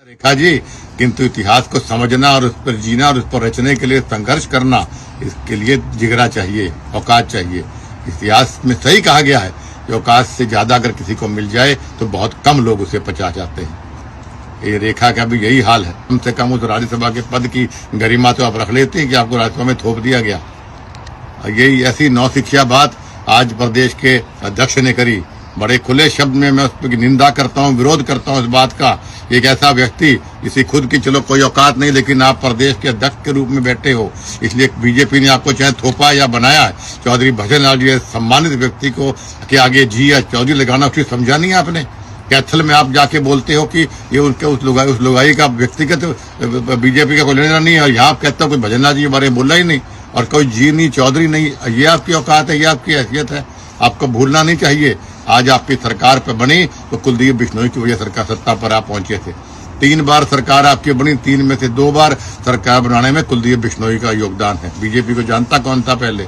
रेखा जी, किंतु इतिहास को समझना और उस पर जीना और उस पर रचने के लिए संघर्ष करना, इसके लिए जिगरा चाहिए, औकात चाहिए। इतिहास में सही कहा गया है कि औकात से ज्यादा अगर किसी को मिल जाए तो बहुत कम लोग उसे पचा जाते हैं। ये रेखा का भी यही हाल है। कम से कम उस राज्यसभा के पद की गरिमा तो आप रख लेते हैं कि आपको राज्यसभा में थोप दिया गया। यही ऐसी नौसिखिया बात आज प्रदेश के अध्यक्ष ने करी। बड़े खुले शब्द में मैं उस पर निंदा करता हूं, विरोध करता हूं इस बात का। एक ऐसा व्यक्ति, इसी खुद की चलो कोई औकात नहीं, लेकिन आप प्रदेश के अध्यक्ष के रूप में बैठे हो, इसलिए बीजेपी ने आपको चाहे थोपा या बनाया है। चौधरी भजन लाल जी सम्मानित व्यक्ति को के आगे जी या चौधरी लगाना उसे समझा नहीं आपने। कैथल में आप जाके बोलते हो कि ये उनके उस लुगाई का व्यक्तिगत बीजेपी का कोई लेना नहीं है। यहाँ आप कहते हो कोई भजन लाल जी के बारे में बोला ही नहीं, और कोई जी नहीं, चौधरी नहीं। ये आपकी औकात है, ये आपकी हैसियत है, आपको भूलना नहीं चाहिए। आज आपकी सरकार पर बनी तो कुलदीप बिश्नोई की वजह सरकार सत्ता पर आप पहुंचे थे। 3 बार सरकार आपकी बनी, 3 में से 2 बार सरकार बनाने में कुलदीप बिश्नोई का योगदान है। बीजेपी को जानता कौन था पहले?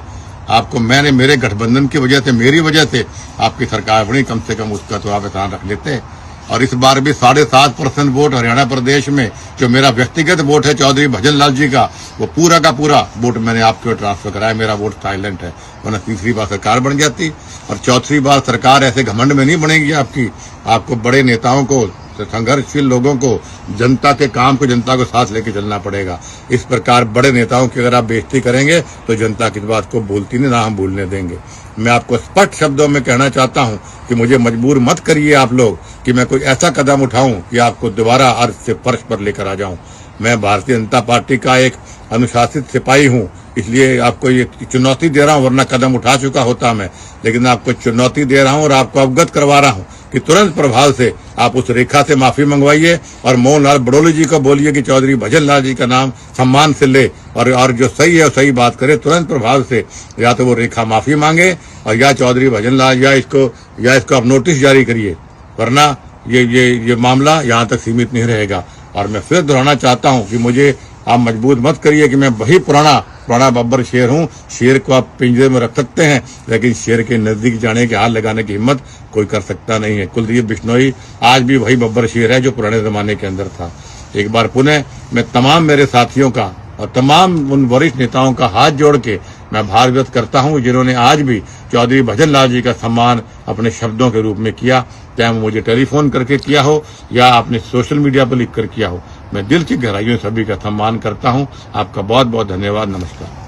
आपको मैंने मेरे गठबंधन की वजह से, मेरी वजह से आपकी सरकार बनी, कम से कम उसका तो आप ध्यान रख लेते हैं। और इस बार भी 7.5% वोट हरियाणा प्रदेश में जो मेरा व्यक्तिगत वोट है चौधरी भजन लाल जी का, वो पूरा का पूरा वोट मैंने आपके ट्रांसफर कराया। मेरा वोट साइलेंट है, वरना तीसरी बार सरकार बन जाती। और चौथी बार सरकार ऐसे घमंड में नहीं बनेगी आपकी। आपको बड़े नेताओं को, संघर्षशील लोगों को, जनता के काम को, जनता को साथ लेके चलना पड़ेगा। इस प्रकार बड़े नेताओं की अगर आप बेइज्जती करेंगे तो जनता की बात को भूलती नहीं, ना हम भूलने देंगे। मैं आपको स्पष्ट शब्दों में कहना चाहता हूं कि मुझे मजबूर मत करिए आप लोग कि मैं कोई ऐसा कदम उठाऊं कि आपको दोबारा अर्थ से फर्श पर लेकर आ जाऊं। मैं भारतीय जनता पार्टी का एक अनुशासित सिपाही हूं, इसलिए आपको ये चुनौती दे रहा हूं, वरना कदम उठा चुका होता मैं। लेकिन आपको चुनौती दे रहा हूं और आपको अवगत करवा रहा हूं कि तुरंत प्रभाव से आप उस रेखा से माफी मंगवाइए और मोहन लाल बड़ोली जी को बोलिए कि चौधरी भजन लाल जी का नाम सम्मान से ले, और जो सही है सही बात करे। तुरंत प्रभाव से या तो वो रेखा माफी मांगे और या चौधरी भजन लाल या इसको आप नोटिस जारी करिए, वरना ये मामला यहाँ तक सीमित नहीं रहेगा। और मैं फिर दोहराना चाहता हूँ कि मुझे आप मजबूर मत करिए कि मैं वही पुराना बब्बर शेर हूँ। शेर को आप पिंजरे में रख सकते हैं, लेकिन शेर के नजदीक जाने के हाथ लगाने की हिम्मत कोई कर सकता नहीं है। कुलदीप बिश्नोई आज भी वही बब्बर शेर है जो पुराने जमाने के अंदर था। एक बार पुनः मैं तमाम मेरे साथियों का और तमाम उन वरिष्ठ नेताओं का हाथ जोड़ के मैं आभार व्यक्त करता हूं जिन्होंने आज भी चौधरी भजन लाल जी का सम्मान अपने शब्दों के रूप में किया, चाहे मुझे टेलीफोन करके किया हो या आपने सोशल मीडिया पर लिखकर किया हो। मैं दिल की गहराइयों से सभी का सम्मान करता हूं। आपका बहुत बहुत धन्यवाद। नमस्कार।